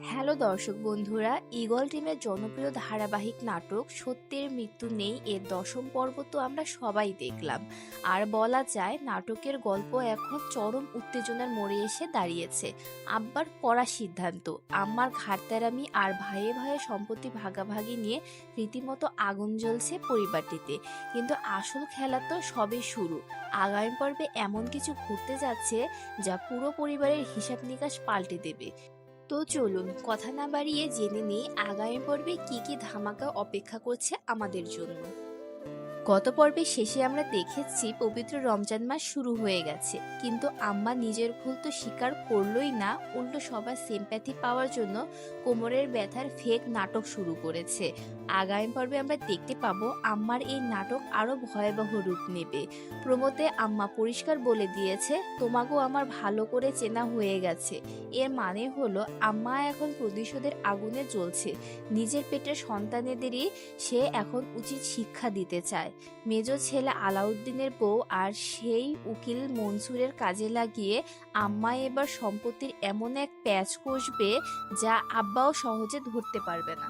Hello দর্শক বন্ধুরা, eagle টিমের জনপ্রিয় ধারাবাহিক নাটক সত্যের মৃত্যু নেই এর ১০ম পর্ব তো আমরা সবাই দেখলাম। আর বলা যায় নাটকের গল্প এখন চরম উত্তেজনার মোড়ে এসে দাঁড়িয়েছে। আব্বার কড়া সিদ্ধান্ত, আম্মার ঘাড়তেরামি আর ভাইয়ে ভাইয়ে সম্পত্তি ভাগাভাগি নিয়ে রীতিমতো আগুন জ্বলছে পরিবারটিতে। কিন্তু আসল খেলা তো সবে শুরু। আগামী পর্বে এমন কিছু ঘটতে যাচ্ছে যা পুরো পরিবারের হিসাব নিকাশ পাল্টে দেবে। তো চলুন কথা না বাড়িয়ে জেনে নিই আগামী পর্বে কি কি ধামাকা অপেক্ষা করছে আমাদের জন্য। গত পর্বের শেষে আমরা দেখেছি পবিত্র রমজান মাস শুরু হয়ে গেছে, কিন্তু আম্মা নিজের ভুল তো স্বীকার করলোই না, উল্টো সবার সিম্প্যাথি পাওয়ার জন্য কোমরের ব্যথার ফেক নাটক শুরু করেছে। আগামী পর্বে আমরা দেখতে পাবো আম্মার এই নাটক আরো ভয়াবহ রূপ নেবে। প্রমোতে আম্মা পরিষ্কার বলে দিয়েছে, তোমাকেও আমার ভালো করে চেনা হয়ে গেছে। এর মানে হলো আম্মা এখন প্রতিশোধের আগুনে জ্বলছে। নিজের পেটের সন্তানেদেরই সে এখন উচিত শিক্ষা দিতে চায়। মেজ ছেলে আলাউদ্দিনের বউ আর সেই উকিল মনসুরের কাজে লাগিয়ে আম্মা এবার সম্পত্তির এমন এক প্যাচ কষবে যা আব্বাও সহজে ধরতে পারবে না।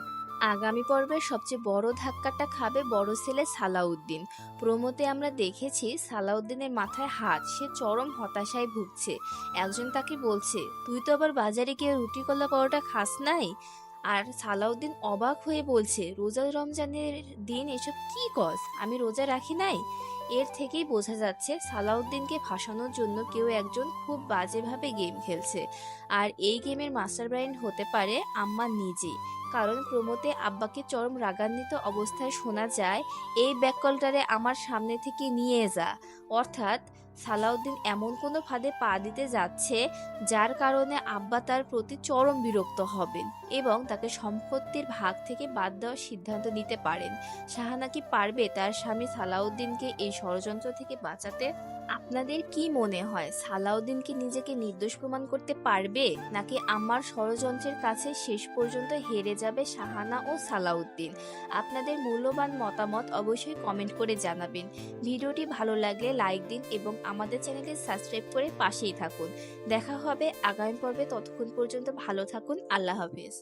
আগামী পর্বের সবচেয়ে বড় ধাক্কাটা খাবে বড় ছেলে সালাউদ্দিন। প্রোমোতে আমরা দেখেছি সালাউদ্দিনের মাথায় হাত, সে চরম হতাশায় ভুগছে। একজন তাকে বলছে, তুই তো আবার বাজারে গিয়ে রুটি কলা পরোটা খাস নাই? আর সালাউদ্দিন অবাক হয়ে বলছে, রোজা রমজানের দিন এসব কি কস, আমি রোজা রাখি নাই। এর থেকেই বোঝা যাচ্ছে সালাউদ্দিনকে ফাঁসানোর জন্য কেউ একজন খুব বাজেভাবে গেম খেলছে। আর এই গেমের মাস্টার ব্রাইন হতে পারে আম্মা নিজেই। কারণ প্রমোতে আব্বাকে চরম রাগান্বিত অবস্থায় শোনা যায়, এই ব্যাককলটারে আমার সামনে থেকে নিয়ে যা। অর্থাৎ সালাউদ্দিন এমন কোনো ফাঁদে পা দিতে যাচ্ছে যার কারণে আব্বা তার প্রতি চরম বিরক্ত হবেন এবং তাকে সম্পত্তির ভাগ থেকে বাদ দেওয়ার সিদ্ধান্ত নিতে পারেন। শাহানা কি পারবে তার স্বামী সালাউদ্দিনকে এই ষড়যন্ত্র থেকে বাঁচাতে? আপনাদের কি মনে হয়, সালাউদ্দিন কি নিজেকে নির্দোষ প্রমাণ করতে পারবে, নাকি আমার ষড়যন্ত্রের কাছে শেষ পর্যন্ত হেরে যাবে শাহানা ও সালাউদ্দিন? আপনাদের মূল্যবান মতামত অবশ্যই কমেন্ট করে জানাবেন। ভিডিওটি ভালো লাগলে লাইক দিন এবং আমাদের চ্যানেলটি সাবস্ক্রাইব করে পাশেই থাকুন। দেখা হবে আগামী পর্বে, ততক্ষণ পর্যন্ত ভালো থাকুন। আল্লাহ হাফেজ।